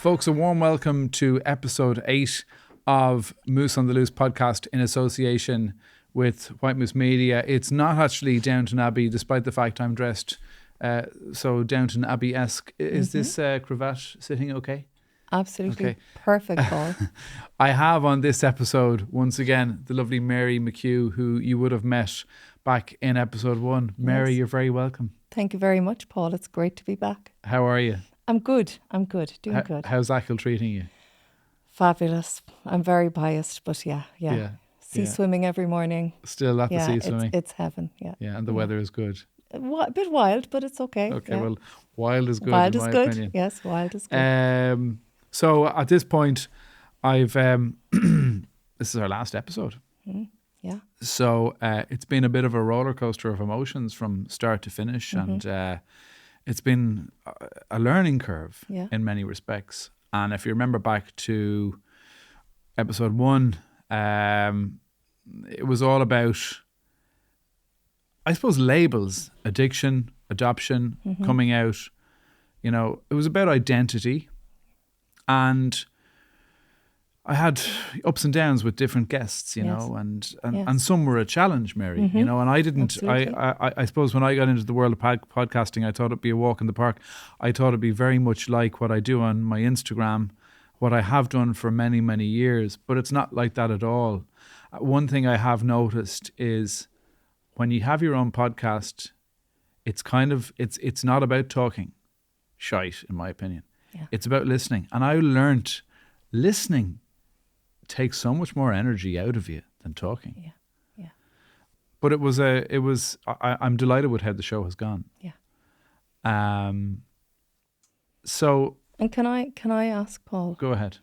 Folks, a warm welcome to episode 8 of Moose on the Loose podcast in association with White Moose Media. It's not actually Downton Abbey, despite the fact I'm dressed so Downton Abbey-esque. Is this cravat sitting okay? Absolutely. Okay. Perfect, Paul. I have on this episode, once again, the lovely Mary McHugh, who you would have met back in episode 1. Mary, Yes. You're very welcome. Thank you very much, Paul. It's great to be back. How are you? I'm good. Doing good. How's Achill treating you? Fabulous. I'm very biased, but yeah. Sea swimming every morning. Still at the sea swimming? It's heaven, yeah. Yeah, and the weather is good. A bit wild, but it's okay. Okay, yeah. Well, wild is good Wild in is my good. opinion. Yes, wild is good. So at this point, I've this is our last episode. Yeah. So it's been a bit of a roller coaster of emotions from start to finish, and it's been a learning curve in many respects. And if you remember back to episode 1, it was all about, I suppose, labels, addiction, adoption, coming out. You know, it was about identity. And I had ups and downs with different guests, you know, and some were a challenge, Mary, you know, and I didn't, I suppose when I got into the world of podcasting, I thought it'd be a walk in the park. I thought it'd be very much like what I do on my Instagram, what I have done for many, many years, but it's not like that at all. One thing I have noticed is when you have your own podcast, it's kind of, it's not about talking shite, in my opinion. Yeah. It's about listening. And I learnt listening takes so much more energy out of you than talking. Yeah. But I'm delighted with how the show has gone. Yeah. So. And can I ask, Paul? Go ahead.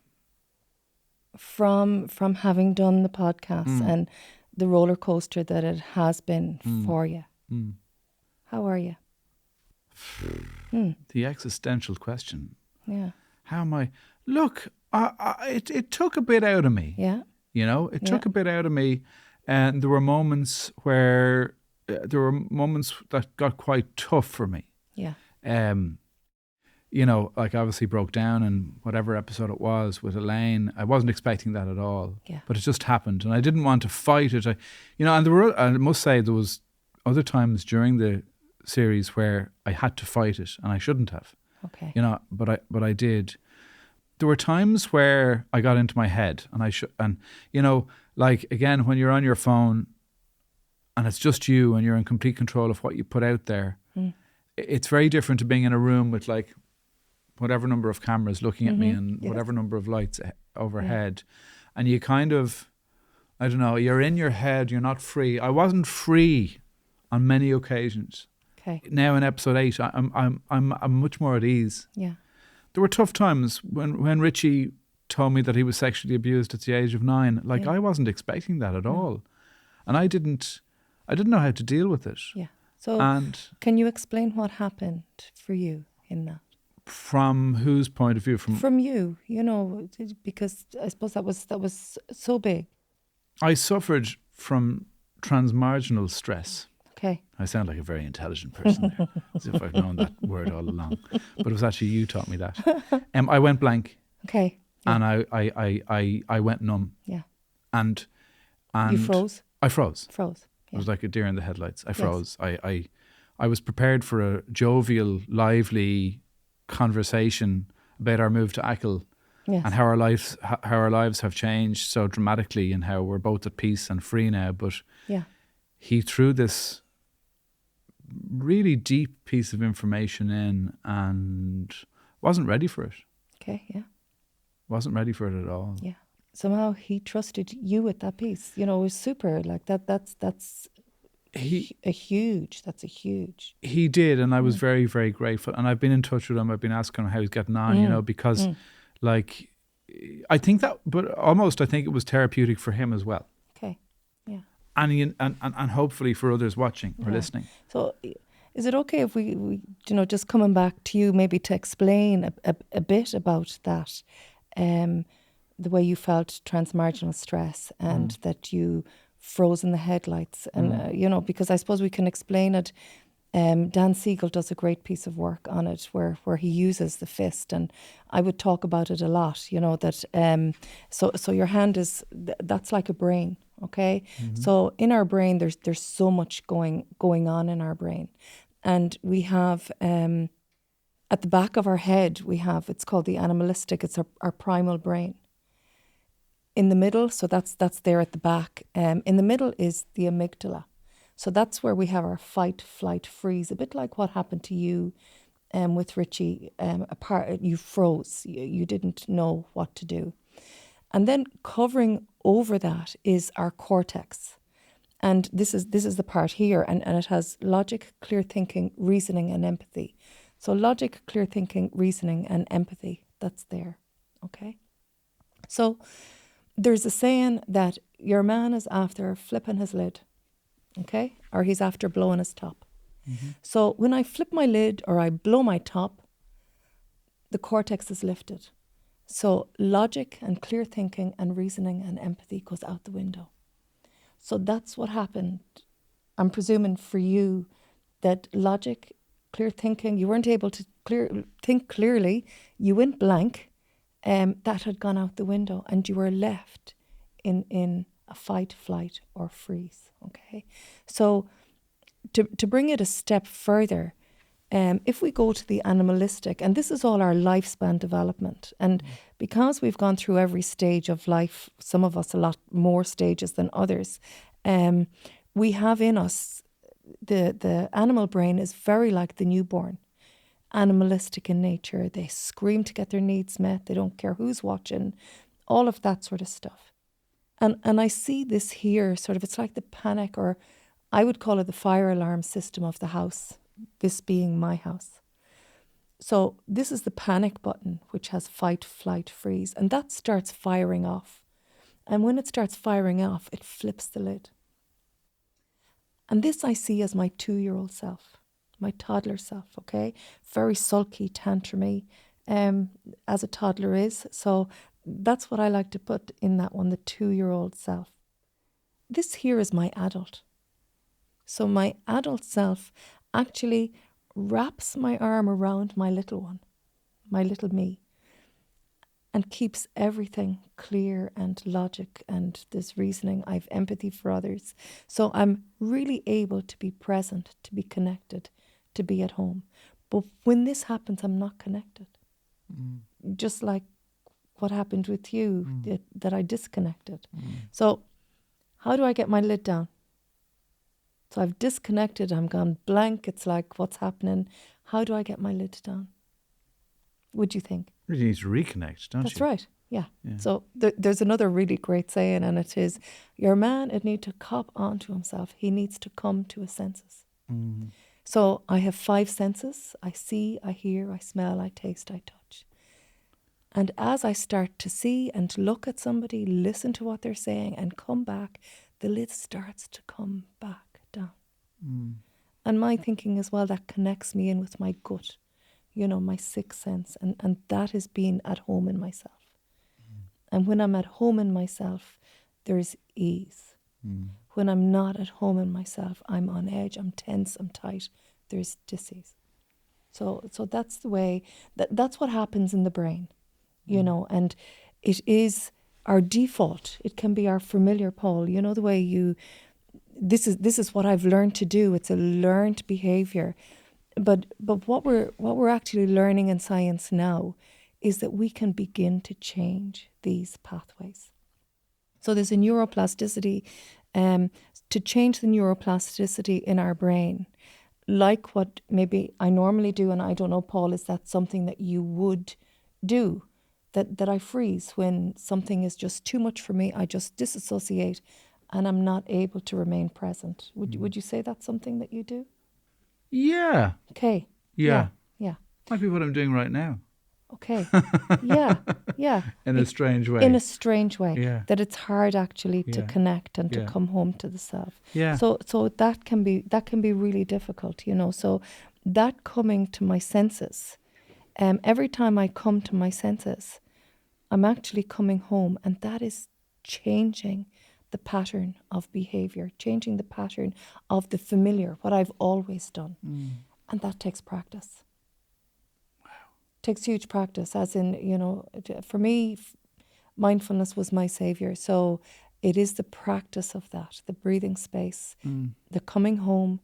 From having done the podcast and the roller coaster that it has been for you, how are you? The existential question. Yeah. How am I? Look, it took a bit out of me. Yeah. You know, it took a bit out of me, and there were moments that got quite tough for me. Yeah. You know, like obviously broke down in whatever episode it was with Elaine. I wasn't expecting that at all. Yeah. But it just happened, and I didn't want to fight it. I must say there was other times during the series where I had to fight it, and I shouldn't have. Okay. You know, but I did. There were times where I got into my head, and you know, like again, when you're on your phone and it's just you and you're in complete control of what you put out there, it's very different to being in a room with like whatever number of cameras looking at me and whatever number of lights overhead. And you kind of, I don't know, you're in your head, you're not free. I wasn't free on many occasions. Okay. Now in episode 8, I'm much more at ease. Yeah. There were tough times when Richie told me that he was sexually abused at the age of 9. Like I wasn't expecting that at all, and I didn't know how to deal with it. Yeah. So can you explain what happened for you in that? From whose point of view? From you, you know, because I suppose that was so big. I suffered from Trans-Marginal stress. Okay. I sound like a very intelligent person there, as if I've known that word all along. But it was actually you taught me that. I went blank. Okay. Yeah. And I went numb. Yeah. And you froze? I froze. Froze. Yeah. It was like a deer in the headlights. I froze. Yes. I was prepared for a jovial, lively conversation about our move to Achill. Yes. And how our lives have changed so dramatically, and how we're both at peace and free now. But he threw this really deep piece of information in and wasn't ready for it. Okay, yeah. Wasn't ready for it at all. Yeah. Somehow he trusted you with that piece. You know, it was super. Like that's a huge. He did, and I was very, very grateful. And I've been in touch with him. I've been asking him how he's getting on, you know, because like I think it was therapeutic for him as well. Okay. Yeah. And hopefully for others watching or listening. So is it okay if we you know, just coming back to you maybe to explain a bit about that, the way you felt trans-marginal stress and that you froze in the headlights and, you know, because I suppose we can explain it Dan Siegel does a great piece of work on it where he uses the fist, and I would talk about it a lot, you know, that so your hand is, that's like a brain, okay? So in our brain, there's so much going on in our brain. And we have, at the back of our head, we have, it's called the animalistic, it's our primal brain. In the middle, so that's there at the back, in the middle is the amygdala. So that's where we have our fight, flight, freeze, a bit like what happened to you with Richie. You froze, you didn't know what to do. And then covering over that is our cortex. And this is the part here, and it has logic, clear thinking, reasoning, and empathy. So logic, clear thinking, reasoning, and empathy, that's there, okay? So there's a saying that your man is after flipping his lid, okay? Or he's after blowing his top. So when I flip my lid or I blow my top, the cortex is lifted. So logic and clear thinking and reasoning and empathy goes out the window. So that's what happened. I'm presuming for you that logic, clear thinking, you weren't able to think clearly, you went blank, that had gone out the window and you were left in a fight, flight or freeze, okay? So to bring it a step further, if we go to the animalistic, and this is all our lifespan development, and because we've gone through every stage of life, some of us a lot more stages than others, we have in us, the animal brain is very like the newborn, animalistic in nature. They scream to get their needs met. They don't care who's watching, all of that sort of stuff. And I see this here, sort of, it's like the panic, or I would call it the fire alarm system of the house, this being my house. So this is the panic button, which has fight, flight, freeze, and that starts firing off. And when it starts firing off, it flips the lid. And this I see as my 2-year-old self, my toddler self, okay? Very sulky, tantrumy, as a toddler is. So that's what I like to put in that one, the 2-year-old self. This here is my adult. So my adult self actually wraps my arm around my little one, my little me, and keeps everything clear and logic, and there's reasoning. I have empathy for others. So I'm really able to be present, to be connected, to be at home. But when this happens, I'm not connected. Just like what happened with you, that I disconnected. So how do I get my lid down? So I've disconnected, I'm gone blank. It's like, what's happening? How do I get my lid down? Would you think? You need to reconnect, don't That's you? right, yeah. So there's another really great saying, and it is, your man, it need to cop onto himself. He needs to come to his senses. So I have 5 senses. I see, I hear, I smell, I taste, I touch. And as I start to see and look at somebody, listen to what they're saying and come back, the lid starts to come back down. And my thinking as well, that connects me in with my gut, you know, my 6th sense, and that is being at home in myself. And when I'm at home in myself, there's ease. When I'm not at home in myself, I'm on edge, I'm tense, I'm tight, there's dis-ease. So that's the way, that's what happens in the brain, you know, and it is our default. It can be our familiar pole, you know, the way you, this is what I've learned to do. It's a learned behavior. But what we're actually learning in science now is that we can begin to change these pathways. So there's a neuroplasticity, to change the neuroplasticity in our brain, like what maybe I normally do, and I don't know, Paul, is that something that you would do? That I freeze when something is just too much for me, I just disassociate and I'm not able to remain present. Would you say that's something that you do? Yeah. Okay. Yeah. Yeah. Might be what I'm doing right now. Okay. Yeah. In a strange way. In a strange way. Yeah. That it's hard actually to connect and to come home to the self. Yeah. So that can be really difficult, you know. So that coming to my senses, every time I come to my senses, I'm actually coming home, and that is changing the pattern of behavior, changing the pattern of the familiar, what I've always done. And that takes practice. Wow. Takes huge practice, as in, for me, mindfulness was my savior. So it is the practice of that, the breathing space, the coming home,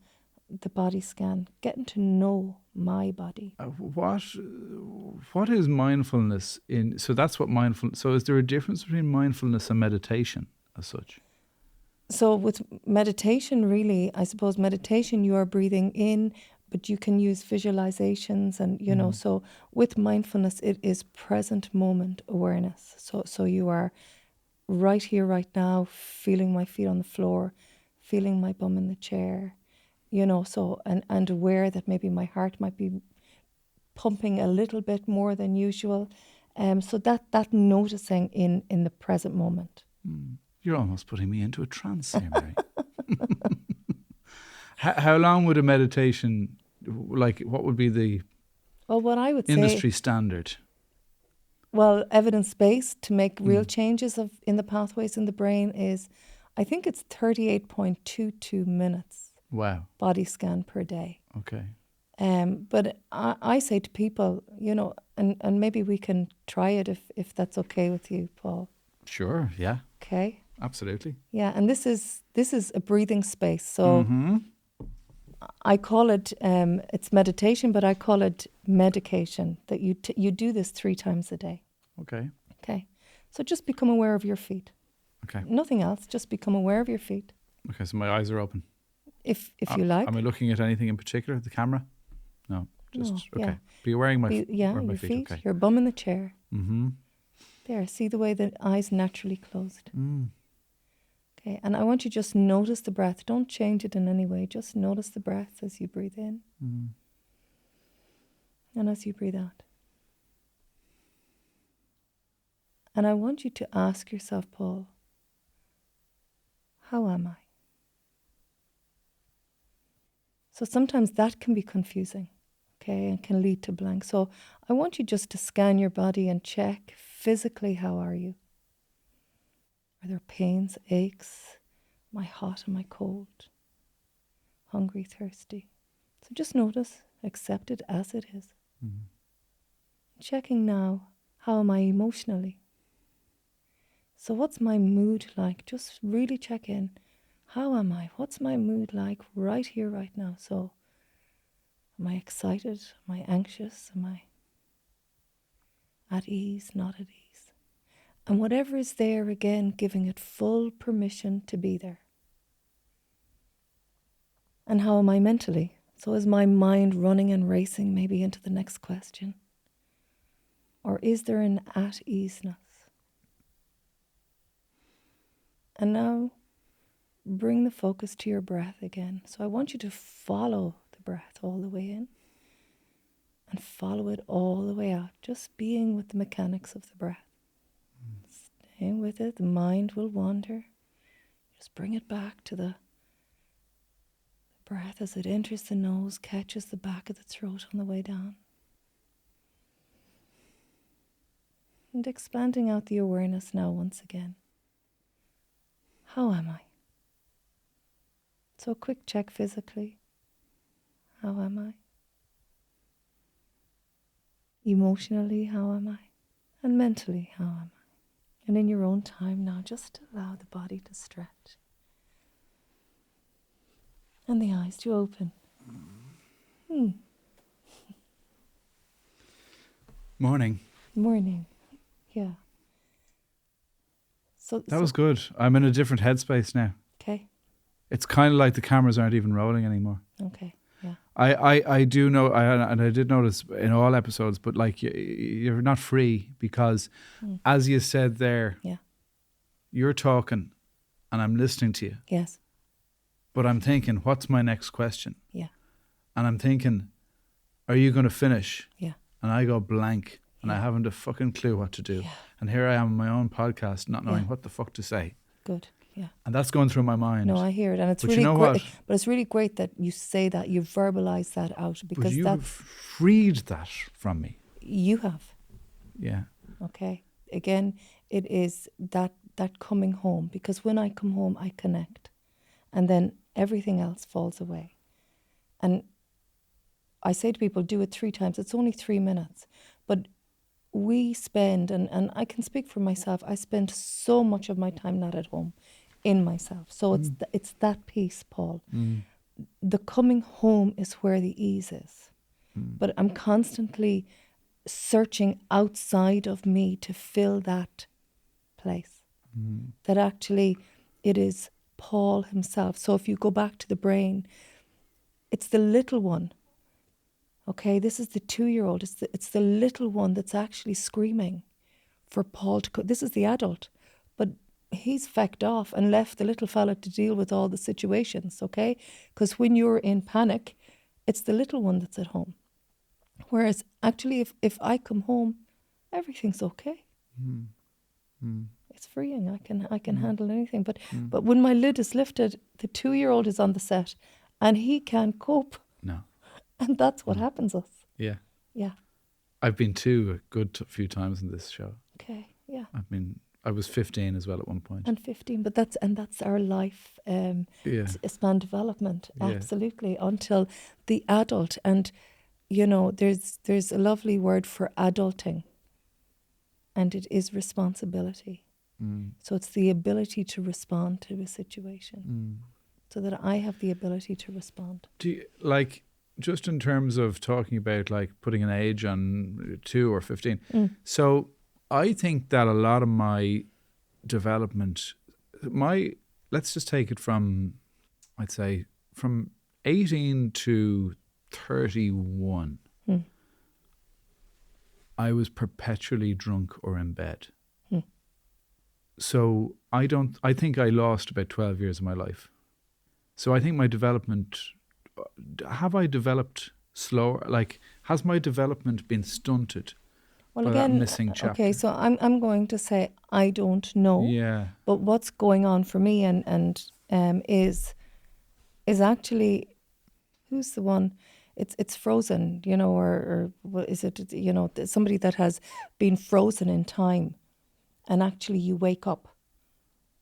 the body scan, getting to know my body. What is mindfulness in? So that's what mindfulness. So is there a difference between mindfulness and meditation as such? So with meditation, really, I suppose meditation, you are breathing in, but you can use visualizations and, so with mindfulness, it is present moment awareness. So you are right here, right now, feeling my feet on the floor, feeling my bum in the chair, so, and aware that maybe my heart might be pumping a little bit more than usual. So that noticing in the present moment. You're almost putting me into a trance here, Mary. How long would a meditation, what would be the what I would industry say, standard? Well, evidence-based to make real changes in the pathways in the brain is, I think it's 38.22 minutes. Wow. Body scan per day. Okay. But I say to people, and maybe we can try it if that's okay with you, Paul. Sure. Yeah. Okay. Absolutely. Yeah, and this is a breathing space. So I call it it's meditation, but I call it medication. That you do this 3 times a day. Okay. Okay. So just become aware of your feet. Okay. Nothing else. Just become aware of your feet. Okay. So my eyes are open. If you like. Am I looking at anything in particular? The camera? No. Just okay. Yeah. Be wearing my your feet. Okay. Your bum in the chair. There. See the way the eyes naturally closed. Okay. And I want you to just notice the breath. Don't change it in any way. Just notice the breath as you breathe in. And as you breathe out. And I want you to ask yourself, Paul, how am I? So sometimes that can be confusing, okay, and can lead to blank. So I want you just to scan your body and check physically, how are you? Are there pains, aches? Am I hot? Am I cold? Hungry, thirsty? So just notice, accept it as it is. Checking now, how am I emotionally? So what's my mood like? Just really check in. How am I? What's my mood like right here, right now? So am I excited? Am I anxious? Am I at ease, not at ease? And whatever is there, again, giving it full permission to be there. And how am I mentally? So is my mind running and racing maybe into the next question? Or is there an at easeness? And now bring the focus to your breath again. So I want you to follow the breath all the way in and follow it all the way out. Just being with the mechanics of the breath. Staying with it. The mind will wander. Just bring it back to the breath as it enters the nose, catches the back of the throat on the way down. And expanding out the awareness now once again. How am I? So a quick check physically. How am I? Emotionally, how am I? And mentally, how am I? And in your own time now, just allow the body to stretch. And the eyes to open. Morning. Morning. Yeah. That was good. I'm in a different headspace now. Okay. It's kind of like the cameras aren't even rolling anymore. Okay. Yeah. I do know, and I did notice in all episodes, but like you're not free because, as you said there, you're talking, and I'm listening to you. Yes. But I'm thinking, what's my next question? Yeah. And I'm thinking, are you going to finish? Yeah. And I go blank, and I haven't a fucking clue what to do. Yeah. And here I am on my own podcast, not knowing what the fuck to say. Good. Yeah. And that's going through my mind. No, I hear it. And it's really great. But it's really great that you say that, you verbalize that out, because but you have freed that from me. You have. Yeah. Okay. Again, it is that that coming home, because when I come home, I connect, and then everything else falls away. And I say to people, do it 3 times. It's only 3 minutes, but we spend, and I can speak for myself, I spend so much of my time not at home, in myself. So it's that piece, Paul. The coming home is where the ease is. But I'm constantly searching outside of me to fill that place. That actually it is Paul himself. So if you go back to the brain, it's the little one. Okay, this is the 2-year-old. It's the little one that's actually screaming for Paul to this is the adult, but he's fecked off and left the little fella to deal with all the situations, okay? Because when you're in panic, it's the little one that's at home. Whereas actually if I come home, everything's okay. It's freeing. I can handle anything. But when my lid is lifted, the 2-year-old is on the set and he can't cope. No. And that's what happens us. Yeah. Yeah. I've been to a good few times in this show. Okay. Yeah. I was 15 as well at one point. And 15, but that's our life span development. Yeah. Absolutely. Until the adult. And you know, there's a lovely word for adulting. And it is responsibility. So it's the ability to respond to a situation. So that I have the ability to respond. Do you, like, just in terms of talking about like putting an age on 2 or 15. So I think that a lot of my development, let's just take it from, I'd say from 18 to 31, I was perpetually drunk or in bed. So I think I lost about 12 years of my life. So I think my development, have I developed slower? Like, has my development been stunted by that missing chapter? Okay, so I'm going to say I don't know. Yeah. But what's going on for me and is actually, who's the one? It's frozen, you know, or what is it? You know, somebody that has been frozen in time, and actually you wake up,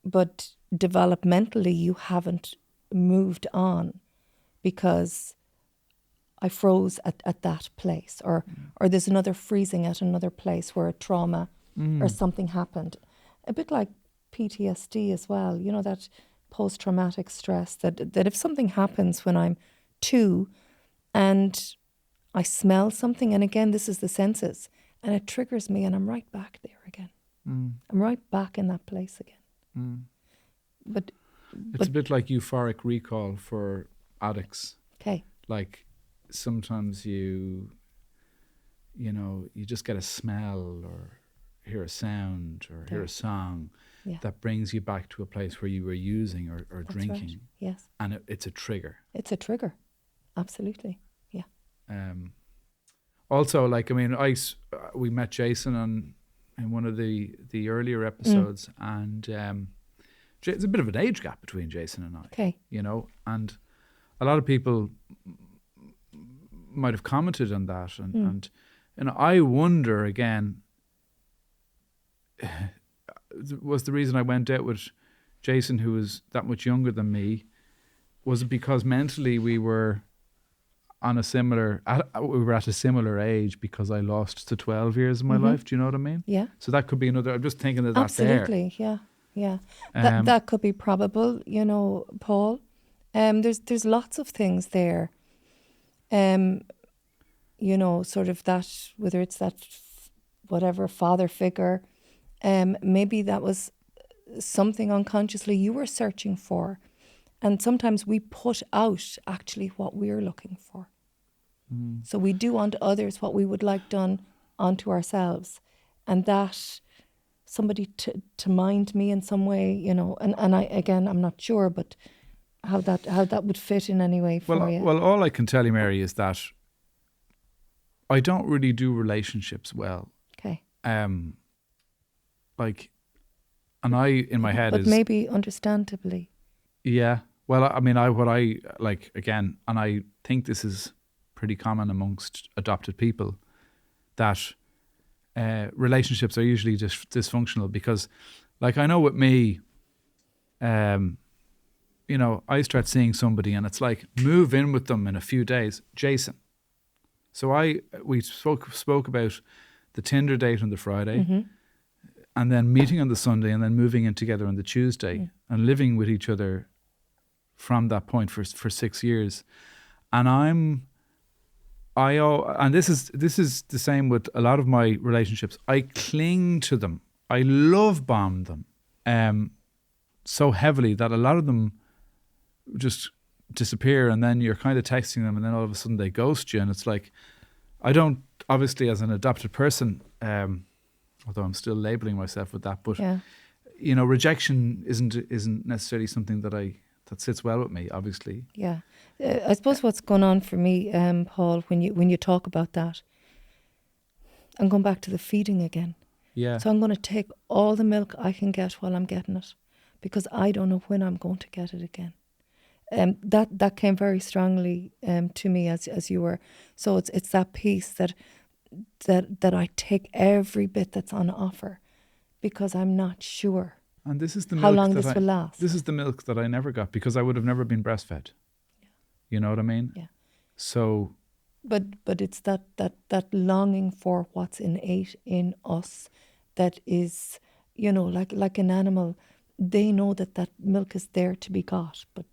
but developmentally you haven't moved on because I froze at that place, or there's another freezing at another place where a trauma or something happened. A bit like PTSD as well, you know, that post-traumatic stress, that if something happens when I'm 2 and I smell something, and again, this is the senses, and it triggers me and I'm right back there again. I'm right back in that place again. But it's a bit like euphoric recall for addicts. Okay. Like sometimes you just get a smell or hear a sound or hear a song that brings you back to a place where you were using or That's drinking. Right. Yes. And it's a trigger. It's a trigger. Absolutely. Yeah. Also, like, I mean, we met Jason in one of the earlier episodes, and there's a bit of an age gap between Jason and I. Okay. You know, and a lot of people might have commented on that, and I wonder again, was the reason I went out with Jason, who was that much younger than me, was it because mentally we were at a similar age because I lost to 12 years of my life? Do you know what I mean? Yeah. So that could be another. I'm just thinking that that's absolutely. there. Yeah. That could be probable. You know, Paul. There's lots of things there. You know, sort of that, whether it's that whatever father figure, maybe that was something unconsciously you were searching for. And sometimes we put out actually what we're looking for. So we do unto others what we would like done unto ourselves. And that somebody to mind me in some way, you know, and I, again, I'm not sure, but how that would fit in any way for you. Well, all I can tell you, Mary, is that I don't really do relationships well. Okay. Like, and I, in my head, but maybe understandably. Yeah. Well, I mean, what I like, again, and I think this is pretty common amongst adopted people, that relationships are usually dysfunctional because, Like I know with me, you know, I start seeing somebody and it's like move in with them in a few days, Jason. So we spoke about the Tinder date on the Friday, and then meeting on the Sunday, and then moving in together on the Tuesday, and living with each other from that point for 6 years. And and this is the same with a lot of my relationships. I cling to them. I love bomb them so heavily that a lot of them just disappear, and then you're kind of texting them, and then all of a sudden they ghost you, and it's like, I don't, obviously as an adopted person, although I'm still labeling myself with that, but you know, rejection isn't necessarily something that sits well with me, obviously. Yeah. I suppose what's going on for me, Paul, when you talk about that, I'm going back to the feeding again. Yeah. So I'm going to take all the milk I can get while I'm getting it, because I don't know when I'm going to get it again. That came very strongly to me as you were. So it's that piece that I take every bit that's on offer, because I'm not sure. And this is the milk how long this will last. This is the milk that I never got, because I would have never been breastfed. Yeah. You know what I mean? Yeah. So. But it's that longing for what's innate in us, that is, you know, like an animal. They know that milk is there to be got, but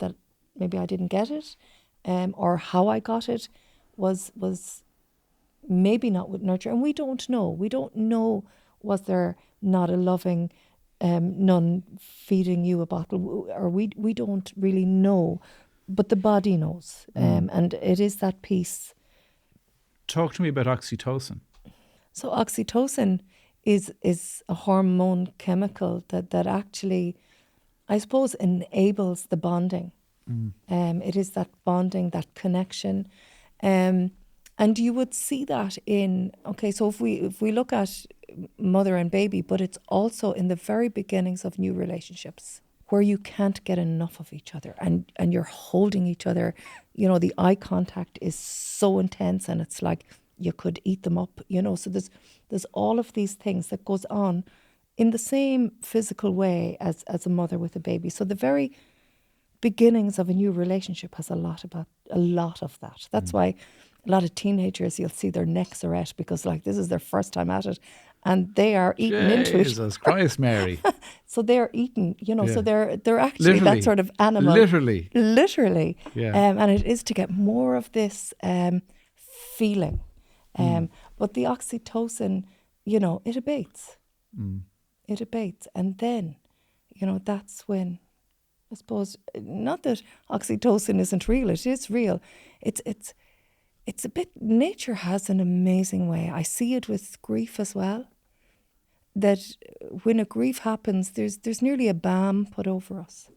that maybe I didn't get it, or how I got it was maybe not with nurture, and we don't know. We don't know, was there not a loving nun feeding you a bottle, or we don't really know, but the body knows, and it is that piece. Talk to me about oxytocin. So oxytocin is a hormone chemical that actually, I suppose, enables the bonding. It is that bonding, that connection. And you would see that in, so if we look at mother and baby, but it's also in the very beginnings of new relationships, where you can't get enough of each other, and you're holding each other. You know, the eye contact is so intense, and it's like you could eat them up, you know. So there's all of these things that goes on in the same physical way as a mother with a baby. So the very beginnings of a new relationship has a lot of that. That's why a lot of teenagers, you'll see their necks are at, because like this is their first time at it, and they are eating into it. Jesus Christ, Mary. So they're eating, you know, Yeah. So they're actually Literally. that sort of animal. Literally. Yeah. And it is to get more of this feeling. But the oxytocin, you know, it abates. It abates. And then, you know, that's when, I suppose, not that oxytocin isn't real, it is real. It's a bit, nature has an amazing way. I see it with grief as well, that when a grief happens, there's nearly a balm put over us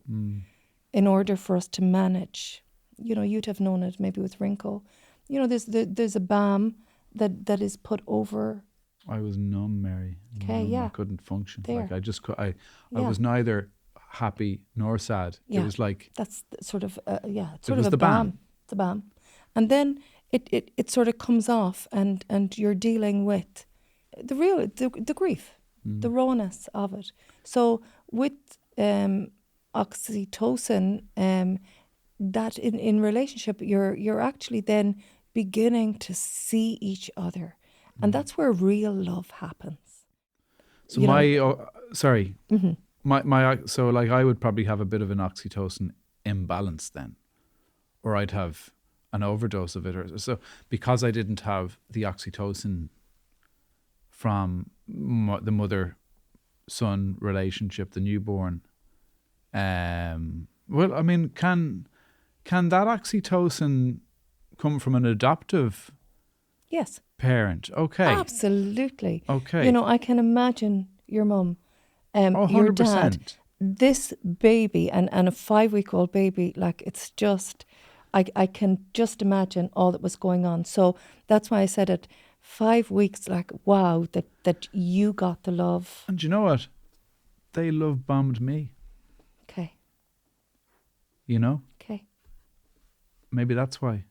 in order for us to manage. You know, you'd have known it maybe with Rinko. You know, there's a balm that is put over. I was numb, Mary. Okay, yeah. I couldn't function. There. Like I was neither happy nor sad. Yeah. It was like, that's sort of it's sort of a balm. The balm, and then it sort of comes off, and you're dealing with the grief, the rawness of it. So with oxytocin, that in relationship, you're actually then beginning to see each other, and that's where real love happens. So so like I would probably have a bit of an oxytocin imbalance then, or I'd have an overdose of it, or so, because I didn't have the oxytocin from the mother-son relationship, the newborn. Well, I mean, can that oxytocin come from an adoptive parent? Okay. Absolutely. Okay. You know, I can imagine your mum, 100%. your dad, this baby, and a 5-week-old baby, like it's just, I can just imagine all that was going on. So that's why I said at 5 weeks, like, wow, that you got the love. And you know what? They love bombed me. Okay. You know? Okay. Maybe that's why.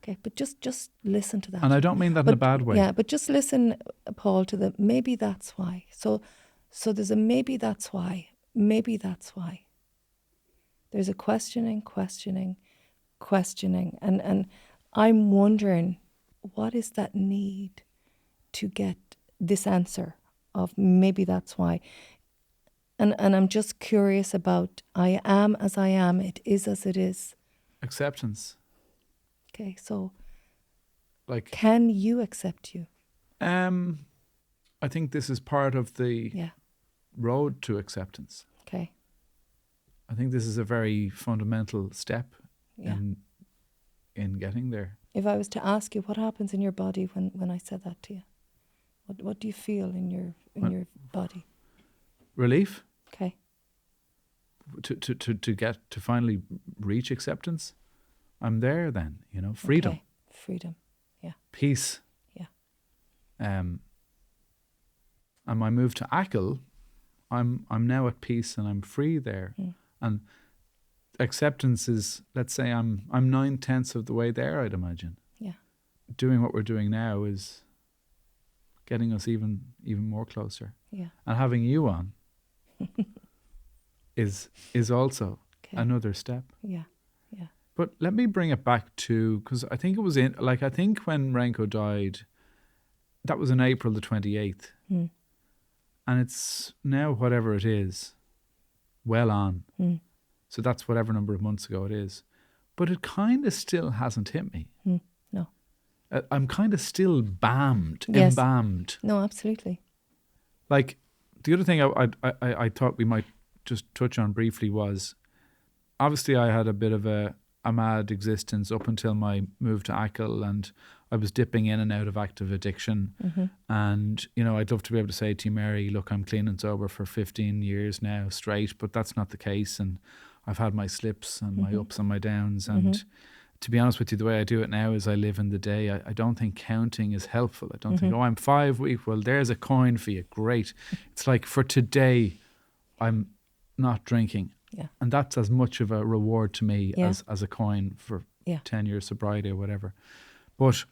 Okay, but just listen to that. And I don't mean that in a bad way. Yeah, but just listen, Paul, to maybe that's why. So So there's a maybe that's why. Maybe that's why. There's a questioning. And I'm wondering, what is that need to get this answer of maybe that's why? And I'm just curious about, I am as I am, it is as it is. Acceptance. Okay, so Like, can you accept you? I think this is part of the road to acceptance. Okay. I think this is a very fundamental step in getting there. If I was to ask you, what happens in your body when I said that to you? What do you feel in your body? Relief. Okay. To finally reach acceptance. I'm there then, freedom. Okay. Freedom. Yeah. Peace. Yeah. And my move to Achill, I'm now at peace and I'm free there. And acceptance is, let's say I'm 9/10 of the way there, I'd imagine. Yeah. Doing what we're doing now is getting us even more closer. Yeah. And having you on is also another step. Yeah. Yeah. But let me bring it back to, because I think it was I think when Renko died, that was on April the 28th. And it's now whatever it is, well on. So that's whatever number of months ago it is. But it kind of still hasn't hit me. No. I'm kind of still embalmed. No, absolutely. Like, the other thing I thought we might just touch on briefly was, obviously I had a bit of a mad existence up until my move to Achill, and I was dipping in and out of active addiction. And, I'd love to be able to say to you, Mary, look, I'm clean and sober for 15 years now straight, but that's not the case. And I've had my slips and my ups and my downs. And to be honest with you, the way I do it now is I live in the day. I don't think counting is helpful. I don't think, I'm 5 weeks. Well, there's a coin for you. Great. It's like, for today, I'm not drinking. Yeah. And that's as much of a reward to me as a coin for 10 years sobriety or whatever. But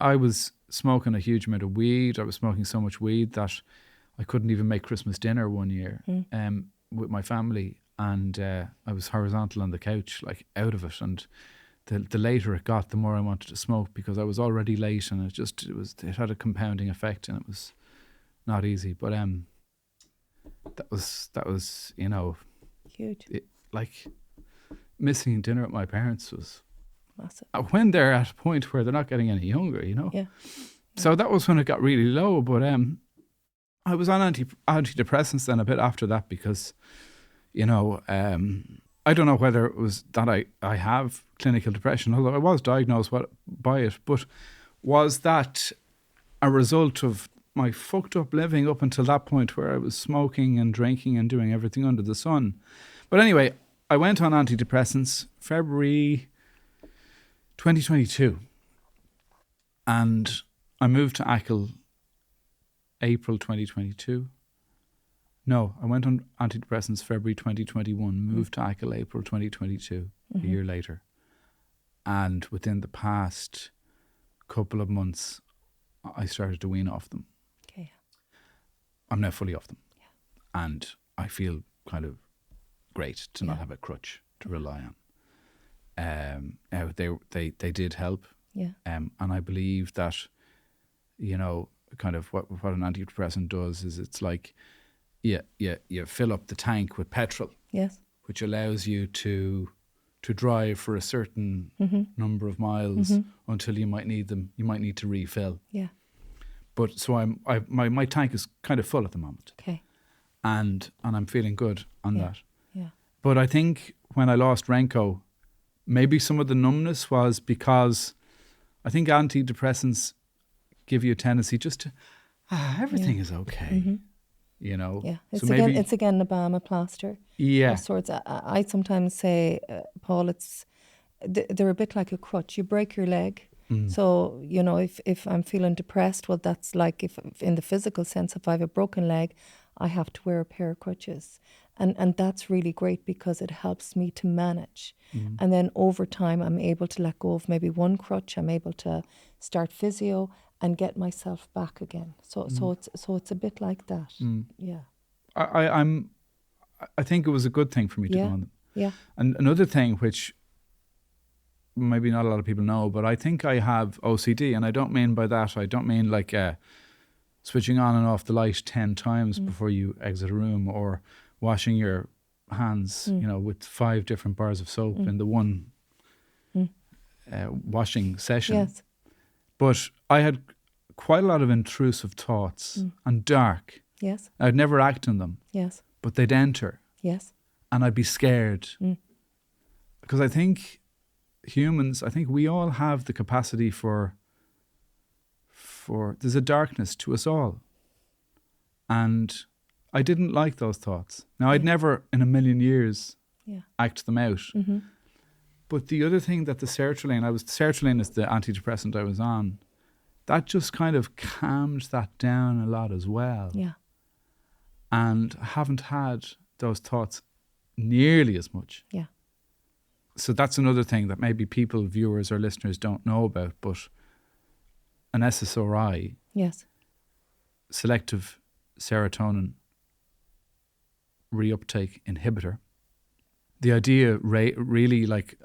I was smoking a huge amount of weed. I was smoking so much weed that I couldn't even make Christmas dinner one year with my family. And I was horizontal on the couch, like out of it. And the later it got, the more I wanted to smoke, because I was already late, and it had a compounding effect, and it was not easy. But that was huge. Like, missing dinner at my parents was massive. When they're at a point where they're not getting any younger, Yeah. So that was when it got really low. But I was on antidepressants then a bit after that, because I don't know whether it was that I have clinical depression, although I was diagnosed by it, but was that a result of my fucked up living up until that point, where I was smoking and drinking and doing everything under the sun? But anyway, I went on antidepressants February 2022, and I moved to Achill April 2022. No, I went on antidepressants February 2021, moved to Achill April 2022, a year later. And within the past couple of months, I started to wean off them. Okay. I'm now fully off them. Yeah. And I feel kind of great to not have a crutch to rely on. They did help. Yeah. And I believe that, kind of what an antidepressant does is, it's like, you fill up the tank with petrol. Yes. Which allows you to drive for a certain number of miles until you might need them. You might need to refill. Yeah. But so my tank is kind of full at the moment. Okay. And I'm feeling good on that. Yeah. But I think when I lost Renko, maybe some of the numbness was because I think antidepressants give you a tendency just to, everything is okay. Yeah, it's so it's again a plaster. Yeah. Of sorts. I sometimes say, Paul, they're a bit like a crutch. You break your leg. So, if I'm feeling depressed, well, that's like, if in the physical sense, if I have a broken leg, I have to wear a pair of crutches. And that's really great, because it helps me to manage. And then over time, I'm able to let go of maybe one crutch. I'm able to start physio, and get myself back again. So it's a bit like that. Yeah. I think it was a good thing for me to go on them. Yeah. And another thing which maybe not a lot of people know, but I think I have OCD, and I don't mean by that, I don't mean like switching on and off the light 10 times before you exit a room, or washing your hands, you know, with 5 different bars of soap in the one washing session. Yes. But I had quite a lot of intrusive thoughts and dark. Yes. I'd never act on them. Yes. But they'd enter. Yes. And I'd be scared. Because I think humans, I think we all have the capacity for there's a darkness to us all. And I didn't like those thoughts. Now, I'd never in a million years act them out. But the other thing that the sertraline is the antidepressant I was on, that just kind of calmed that down a lot as well. Yeah. And I haven't had those thoughts nearly as much. Yeah. So that's another thing that maybe people, viewers or listeners don't know about, but an SSRI, Yes. selective serotonin reuptake inhibitor, the idea really like,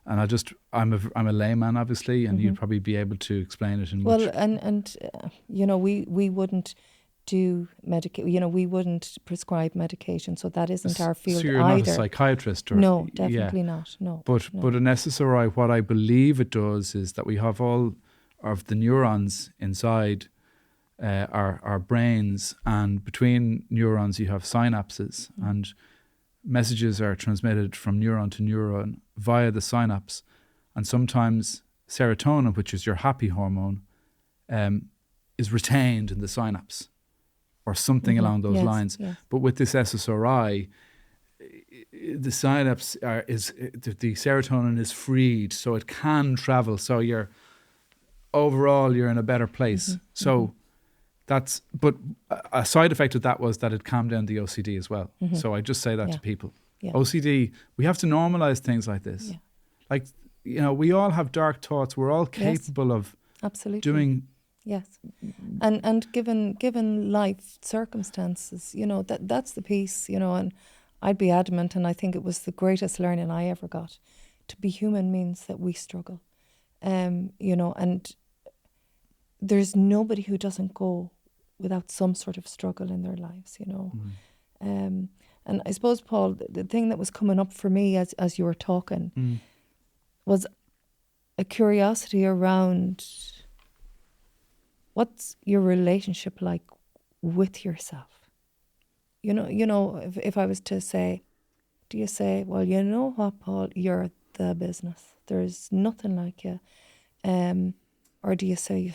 and I'm a layman obviously, and you'd probably be able to explain it in much. Well, and you know, we wouldn't do we wouldn't prescribe medication, so that isn't our field so you're either. not a psychiatrist, or No, definitely not. No. But an SSRI, what I believe it does is that we have all of the neurons inside our brains, and between neurons you have synapses, and messages are transmitted from neuron to neuron via the synapse, and sometimes serotonin, which is your happy hormone, is retained in the synapse, or something along those lines. Yes. But with this SSRI, the synapse the serotonin is freed, so it can travel. So you're in a better place. So but a side effect of that was that it calmed down the OCD as well. So I just say that to people. Yeah. OCD, we have to normalize things like this. Yeah. Like, you know, we all have dark thoughts. We're all capable of doing. Yes. And given life circumstances, you know, that's the piece, you know, and I'd be adamant, and I think it was the greatest learning I ever got. To be human means that we struggle. You know, and there's nobody who doesn't go without some sort of struggle in their lives, you know. And I suppose, Paul, the thing that was coming up for me as you were talking was a curiosity around what's your relationship like with yourself? You know, if I was to say, do you say, well, you know what, Paul, you're the business. There's nothing like you. Or do you say,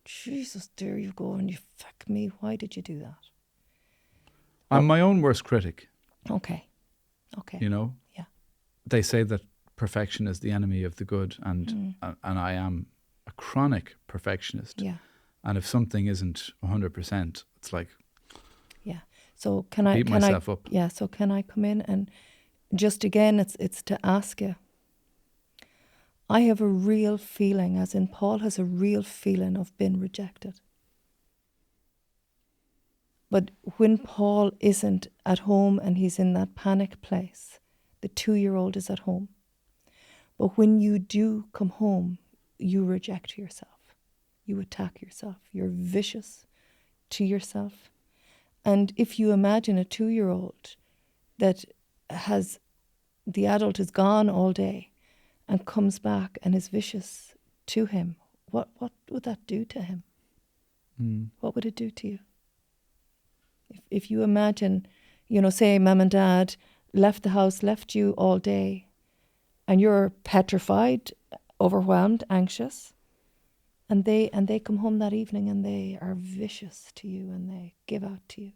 Jesus, there you go, and you fuck me. Why did you do that? I'm my own worst critic. Okay. You know? Yeah. They say that perfection is the enemy of the good, and I am a chronic perfectionist. Yeah. And if something isn't 100%, it's like, yeah. So can I beat myself up. Yeah. So can I come in and just again, it's to ask you. I have a real feeling, as in Paul has a real feeling of being rejected. But when Paul isn't at home and he's in that panic place, the 2-year-old is at home. But when you do come home, you reject yourself. You attack yourself. You're vicious to yourself. And if you imagine a 2-year-old that the adult is gone all day and comes back and is vicious to him, what would that do to him? What would it do to you? If you imagine, you know, say mum and dad left the house, left you all day, and you're petrified, overwhelmed, anxious, and they come home that evening and they are vicious to you and they give out to you,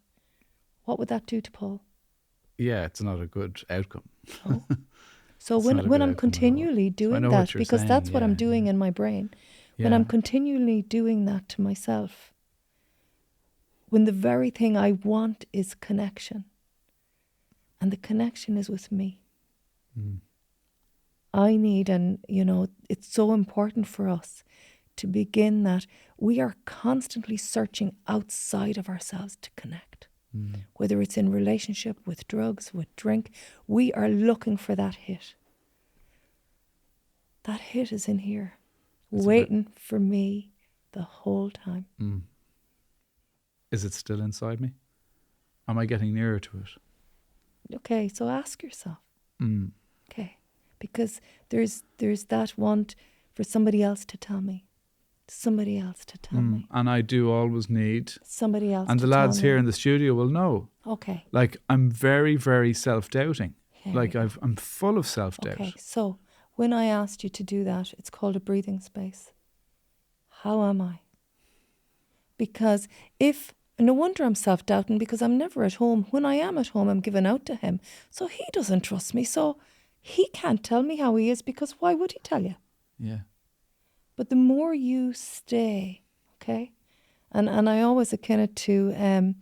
what would that do to Paul? Yeah, it's not a good outcome. Oh. So when I'm continually doing that, because that's what I'm doing in my brain, when I'm continually doing that to myself, when the very thing I want is connection, and the connection is with me. I need, and you know, it's so important for us to begin that we are constantly searching outside of ourselves to connect. Whether it's in relationship, with drugs, with drink, we are looking for that hit. That hit is in here, waiting for me the whole time. Is it still inside me? Am I getting nearer to it? Okay, so ask yourself. Okay, because there's that want for somebody else to tell me. Somebody else to tell me. And I do always need somebody else and to the lads tell me. here in the studio will know. Okay. Like, I'm very, very self-doubting. Here Like, we go. I'm full of self-doubt. Okay, so when I asked you to do that, it's called a breathing space. How am I? Because no wonder I'm self-doubting, because I'm never at home. When I am at home, I'm given out to him. So he doesn't trust me. So he can't tell me how he is, because why would he tell you? Yeah. But the more you stay, okay, and I always akin it to,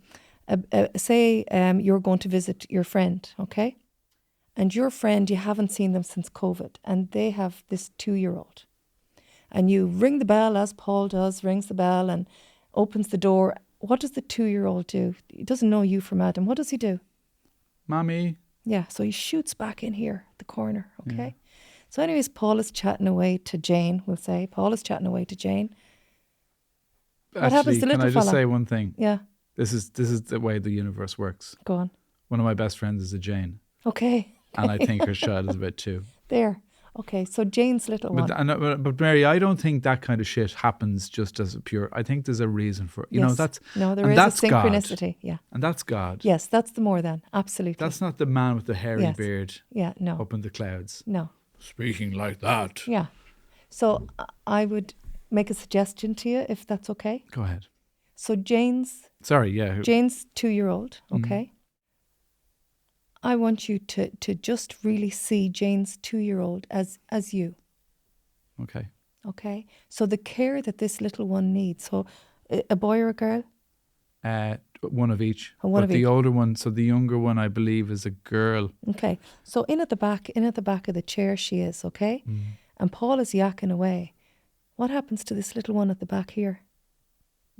say you're going to visit your friend, okay, and your friend, you haven't seen them since COVID, and they have this 2-year-old, and you ring the bell, as Paul does, rings the bell and opens the door. What does the 2-year-old do? He doesn't know you from Adam. What does he do? Mommy. Yeah, so he shoots back in here, the corner, okay? Yeah. So anyways, Paul is chatting away to Jane, we'll say. Paul is chatting away to Jane. What happens to the little can I just fella? say one thing? Yeah. This is the way the universe works. Go on. One of my best friends is a Jane. Okay. And I think her child is about 2. There. Okay, so Jane's little one. But Mary, I don't think that kind of shit happens just as a pure. I think there's a reason for it. You know, that's no, there is a synchronicity. God. Yeah, and that's God. Yes, that's the more than absolutely. That's not the man with the hairy beard. Yeah, no. Up in the clouds. No. Speaking like that. Yeah. So I would make a suggestion to you, if that's okay. Go ahead. So Jane's 2-year-old. Okay. I want you to just really see Jane's 2-year-old as you. Okay. Okay. So the care that this little one needs. So a boy or a girl? One of each. One of each. The older one, so the younger one, I believe, is a girl. Okay. So in at the back of the chair she is, okay? And Paul is yakking away. What happens to this little one at the back here?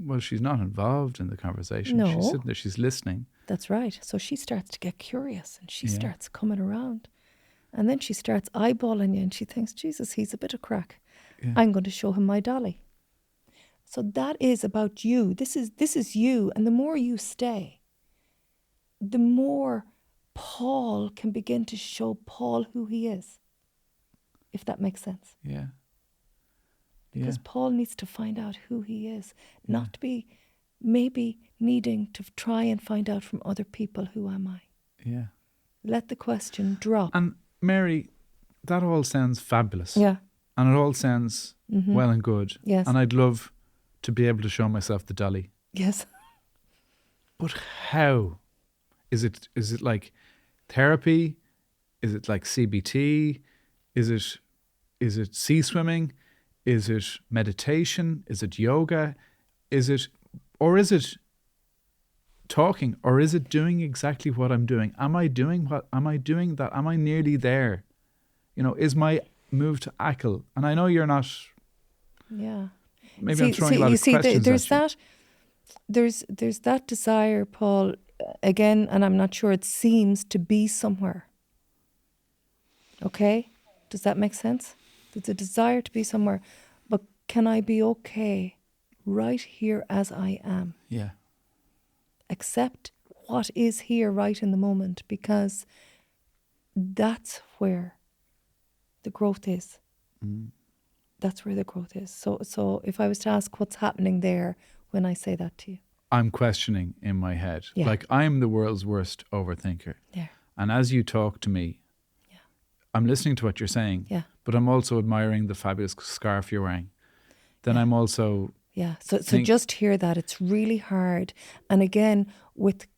Well, she's not involved in the conversation. No. She's sitting there, she's listening. That's right. So she starts to get curious and she starts coming around. And then she starts eyeballing you and she thinks, Jesus, he's a bit of crack. Yeah. I'm going to show him my dolly. So that is about you. This is you. And the more you stay, the more Paul can begin to show Paul who he is. If that makes sense. Yeah. Because Paul needs to find out who he is, not to be maybe needing to try and find out from other people, who am I? Yeah. Let the question drop. And Mary, that all sounds fabulous. Yeah. And it all sounds well and good. Yes. And I'd love to be able to show myself the dolly. Yes. But how? Is it like therapy? Is it like CBT? Is it sea swimming? Is it meditation? Is it yoga? Is it talking? Or is it doing exactly what I'm doing? Am I doing that? Am I nearly there? You know, is my move to Ackle? And I know you're not. Yeah. Maybe I'm throwing a lot of questions there's at you. There's that desire, Paul, again, and I'm not sure, it seems to be somewhere. Okay? Does that make sense? There's a desire to be somewhere. But can I be okay right here as I am? Yeah. Accept what is here right in the moment, because that's where the growth is. That's where the growth is. So if I was to ask what's happening there when I say that to you? I'm questioning in my head. Yeah. Like, I'm the world's worst overthinker. Yeah. And as you talk to me, I'm listening to what you're saying, but I'm also admiring the fabulous scarf you're wearing. Then I'm also... Yeah, so just hear that. It's really hard. And again, with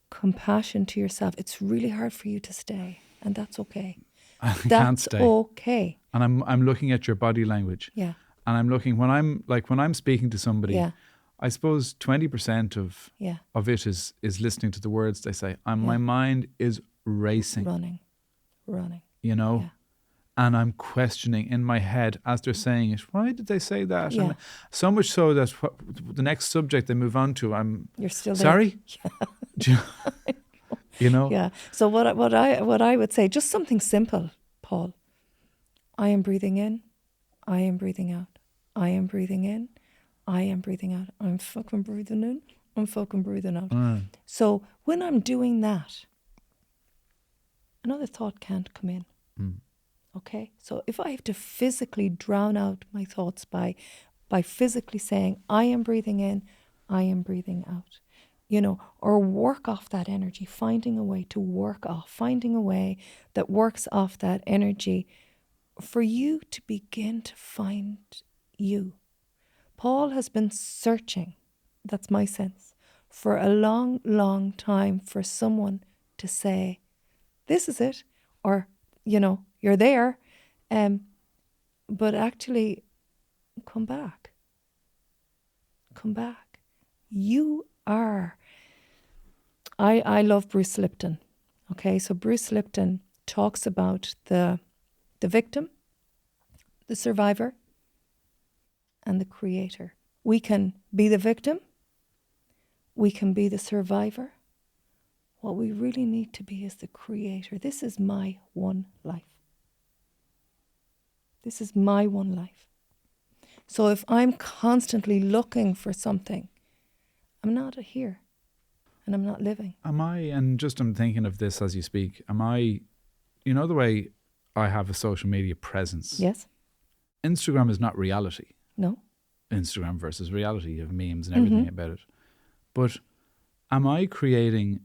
compassion to yourself, it's really hard for you to stay. And that's okay. I can't stay. That's okay. And I'm looking at your body language. Yeah. And I'm looking, when I'm speaking to somebody, I suppose 20% of it is listening to the words they say. And my mind is racing. Running. You know? and I'm questioning in my head as they're saying it, why did they say that? Yeah. And so much so that the next subject they move on to, You're still there. sorry? You know? Yeah. So what I would say, just something simple, Paul. I am breathing in. I am breathing out. I am breathing in. I am breathing out. I'm fucking breathing in. I'm fucking breathing out. So when I'm doing that, another thought can't come in. Okay? So if I have to physically drown out my thoughts by physically saying, I am breathing in, I am breathing out, you know, or work off that energy, finding a way to work off, finding a way that works off that energy for you to begin to find you. Paul has been searching, that's my sense, for a long, long time for someone to say, this is it, or, you know, you're there, but actually come back. Come back. You are. I love Bruce Lipton. Okay, so Bruce Lipton talks about the victim, the survivor, and the creator. We can be the victim. We can be the survivor. What we really need to be is the creator. This is my one life. This is my one life. So if I'm constantly looking for something, I'm not here and I'm not living. Am I, and just I'm thinking of this as you speak, am I, you know the way I have a social media presence? Yes? Instagram is not reality. No? Instagram versus reality. You have memes and everything about it. But am I creating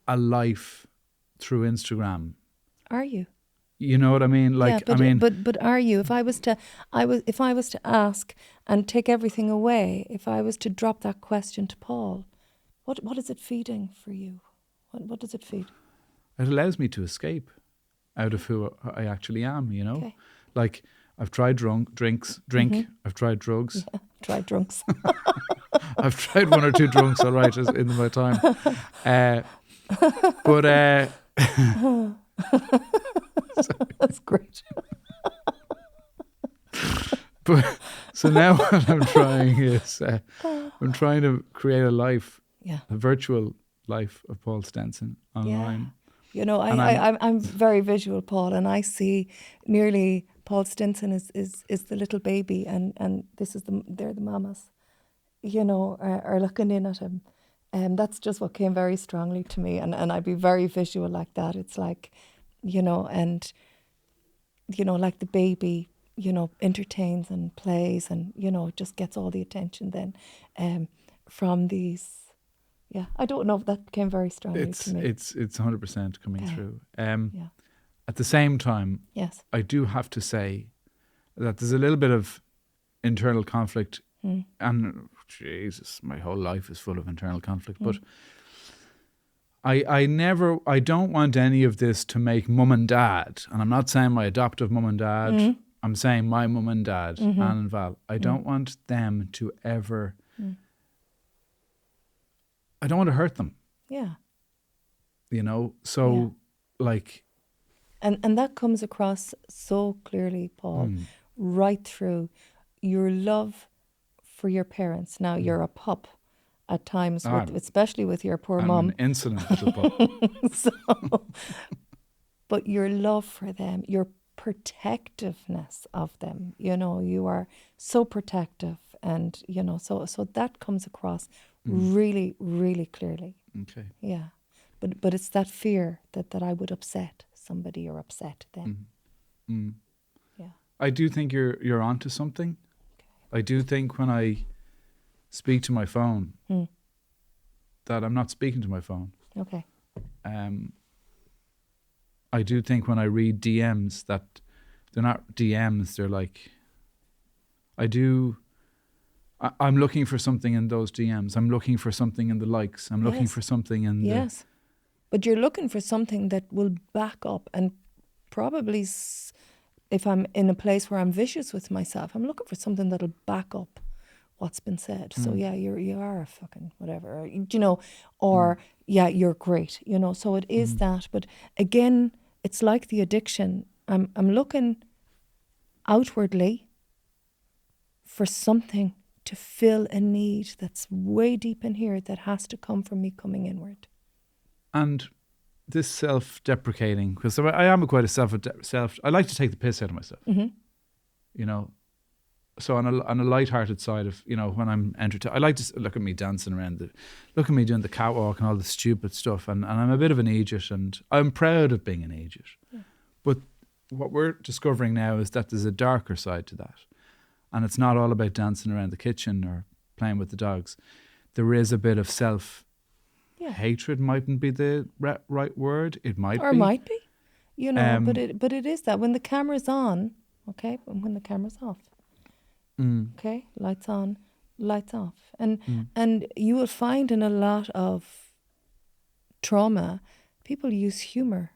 a life through Instagram? Are you? You know what I mean? Like, yeah, but are you? If I was to ask and take everything away, if I was to drop that question to Paul, what is it feeding for you? What does it feed? It allows me to escape out of who I actually am, you know? Okay. Like, I've tried drink, I've tried drugs. Yeah, tried drunks. I've tried one or two drunks, all right, in my time. But That's great. But so now what I'm trying is I'm trying to create a life, a virtual life of Paul Stenson online. Yeah. You know, I'm very visual, Paul, and I see nearly Paul Stinson is the little baby, and this is they're the mamas, you know, are looking in at him, and that's just what came very strongly to me, and I'd be very visual like that. It's like, you know, and you know, like the baby, you know, entertains and plays, and you know, just gets all the attention then, from these. Yeah, I don't know if that came very strongly to me. It's 100% coming through. At the same time, yes, I do have to say that there's a little bit of internal conflict, and Jesus, my whole life is full of internal conflict. But I don't want any of this to make mum and dad, and I'm not saying my adoptive mum and dad. I'm saying my mum and dad, Anne and Val. I don't want them to ever. I don't want to hurt them. Yeah. You know, so like. And that comes across so clearly, Paul, right through your love for your parents. Now, you're a pup at times, especially with your poor mum. I'm an insolent little pup. But your love for them, your protectiveness of them, you know, you are so protective, and, you know, so that comes across really, really clearly. Okay. Yeah. But it's that fear that I would upset somebody or upset them. Yeah. I do think you're onto something. Okay. I do think when I speak to my phone that I'm not speaking to my phone. Okay. I do think when I read DMs that they're not DMs, they're like, I'm looking for something in those DMs. I'm looking for something in the likes. I'm looking for something in the... Yes. But you're looking for something that will back up, and probably if I'm in a place where I'm vicious with myself, I'm looking for something that'll back up what's been said. So yeah, you are a fucking whatever, you know, or yeah, you're great, you know. So it is that. But again, it's like the addiction. I'm looking outwardly for something to fill a need that's way deep in here that has to come from me coming inward. And this self-deprecating, because I am quite a self. I like to take the piss out of myself. You know, so on a light-hearted side of, you know, when I'm entertained, I like to look at me dancing around, look at me doing the catwalk and all the stupid stuff, and I'm a bit of an idiot, and I'm proud of being an idiot. Yeah. But what we're discovering now is that there's a darker side to that, and it's not all about dancing around the kitchen or playing with the dogs. There is a bit of self-hatred, mightn't be the right word. It might or be. might be, you know, but it is that when the camera's on, okay, and when the camera's off. Okay, lights on, lights off. And you will find in a lot of trauma, people use humour.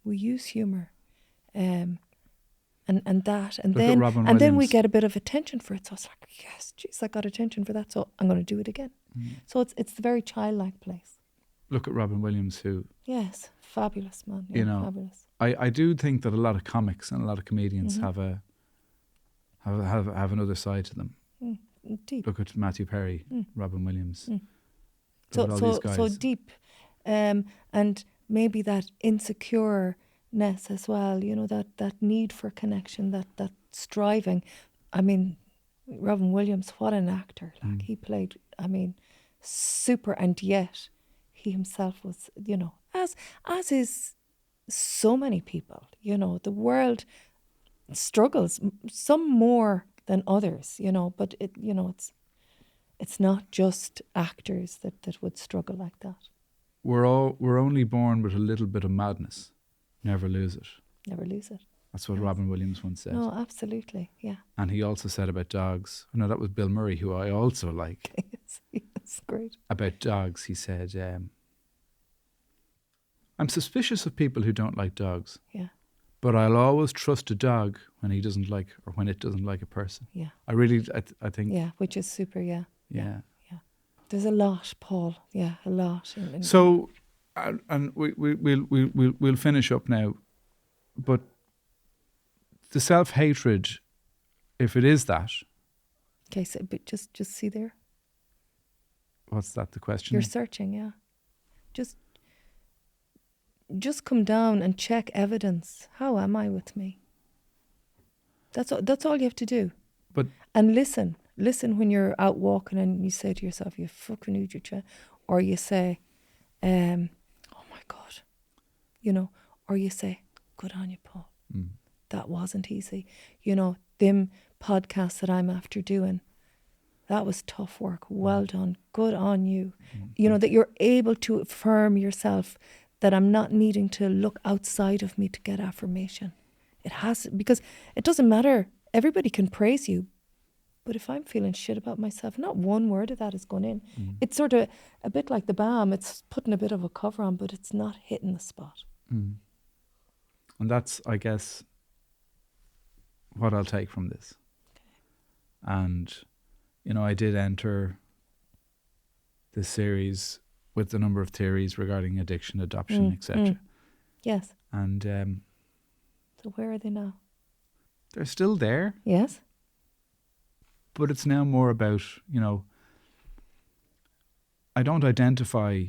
We use humour. And then we get a bit of attention for it. So it's like, yes, geez, I got attention for that, so I'm going to do it again. So it's the very childlike place. Look at Robin Williams, who... Yes, fabulous man. Yeah, you know, fabulous. I do think that a lot of comics and a lot of comedians have another side to them. Deep. Look at Matthew Perry, Robin Williams. So deep. And maybe that insecureness as well, you know, that need for connection, that striving. I mean, Robin Williams, what an actor. Like he played, I mean, super, and yet he himself was, you know, as is so many people, you know, the world struggles, some more than others, you know, but it, you know, it's not just actors that would struggle like that. We're only born with a little bit of madness. Never lose it. Never lose it. That's what Robin Williams once said. No, absolutely, yeah. And he also said about dogs. No, that was Bill Murray, who I also like. Yes, great. About dogs, he said, I'm suspicious of people who don't like dogs. Yeah. But I'll always trust a dog when he doesn't like, or when it doesn't like a person. Yeah. I really, I think. Yeah, which is super, yeah. Yeah. Yeah. There's a lot, Paul. Yeah, a lot. So, and we'll finish up now, but the self-hatred, if it is that. Okay, so but just see there. What's that, the question? You're searching, yeah. Just come down and check evidence. How am I with me? That's all you have to do. And listen when you're out walking and you say to yourself, you fucking idiot, or you say, oh my God, you know, or you say, good on you, Paul. That wasn't easy. You know, them podcasts that I'm after doing, that was tough work. Well done. Good on you. You know, that you're able to affirm yourself, that I'm not needing to look outside of me to get affirmation. It has, because it doesn't matter. Everybody can praise you. But if I'm feeling shit about myself, not one word of that is going in. It's sort of a bit like the balm. It's putting a bit of a cover on, but it's not hitting the spot. And that's, I guess, what I'll take from this. Okay. And, you know, I did enter this series with a number of theories regarding addiction, adoption, etc. Yes. And so where are they now? They're still there. Yes. But it's now more about, you know, I don't identify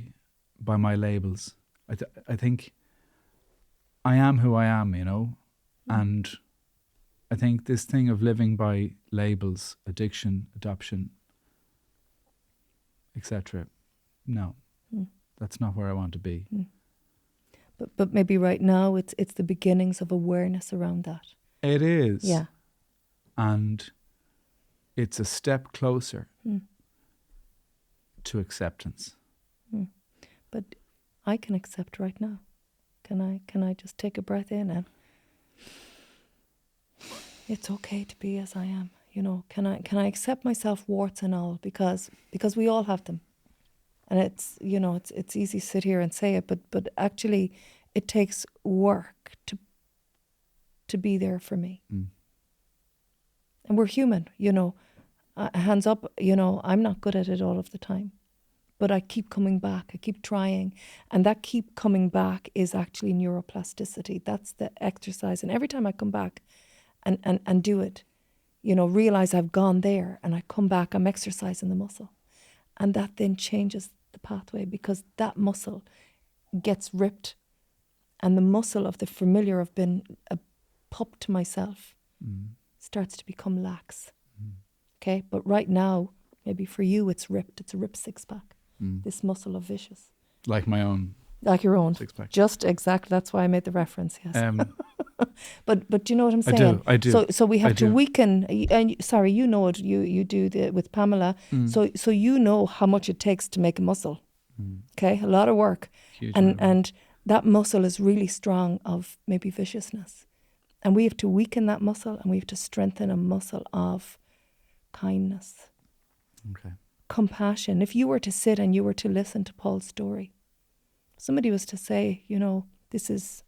by my labels. I think I am who I am, you know, and I think this thing of living by labels, addiction, adoption, etc. No. That's not where I want to be. But maybe right now it's the beginnings of awareness around that. It is. Yeah. And it's a step closer to acceptance. But I can accept right now. Can I just take a breath in and it's okay to be as I am. You know, can I accept myself, warts and all, because we all have them. And it's, you know, it's easy to sit here and say it, but actually it takes work to be there for me. And we're human, you know. Hands up, you know, I'm not good at it all of the time. but I keep coming back. I keep trying. And that keep coming back is actually neuroplasticity. That's the exercise. And every time I come back and do it, you know, realize I've gone there and I come back, I'm exercising the muscle. And that then changes the pathway because that muscle gets ripped and the muscle of the familiar of being a pup to myself starts to become lax. Okay, but right now, maybe for you it's ripped. It's a ripped six-pack. This muscle of vicious. Like my own. Like your own. Six-pack. Just exactly. That's why I made the reference, yes. But do you know what I'm saying? I do. So we have to weaken, and sorry, you know it, you do with Pamela. So you know how much it takes to make a muscle. Okay, a lot of work. Huge And that muscle is really strong of maybe viciousness. And we have to weaken that muscle and we have to strengthen a muscle of kindness. Okay. Compassion. If you were to sit and you were to listen to Paul's story, somebody was to say, you know, this is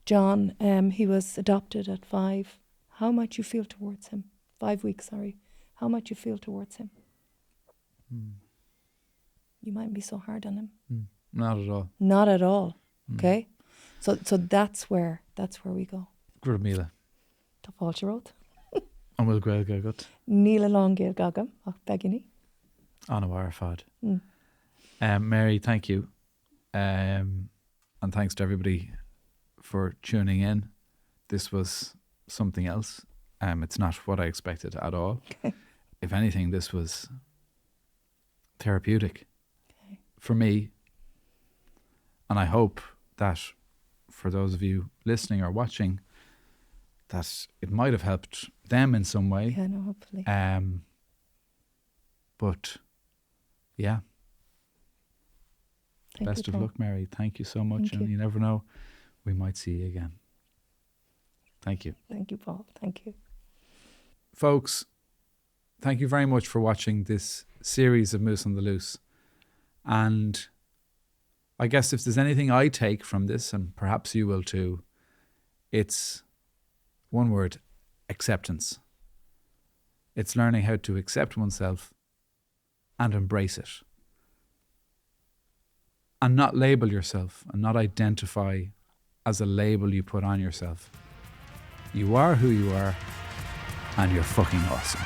John, he was adopted at 5. How might you feel towards him? 5 weeks, sorry. How might you feel towards him? You mightn't be so hard on him. Not at all. Not at all. Okay? So that's where we go. Grud Míle. Tá fáilte ród. An bhfuil Gaeilge agat. Níl long gael gagam, ach begini. An bhar fad. Mary, thank you. And thanks to everybody for tuning in. This was something else. It's not what I expected at all. If anything, this was therapeutic for me. And I hope that for those of you listening or watching, that it might have helped them in some way. Yeah, no, hopefully. But yeah. Thank Best you, of Paul. luck, Mary. Thank you so much. Thank And you. you never know, we might see you again. Thank you. Thank you, Paul. Thank you. Folks, thank you very much for watching this series of Moose on the Loose. And I guess if there's anything I take from this, and perhaps you will too, it's one word: acceptance. It's learning how to accept oneself and embrace it. And not label yourself and not identify as a label you put on yourself. You are who you are, and you're fucking awesome.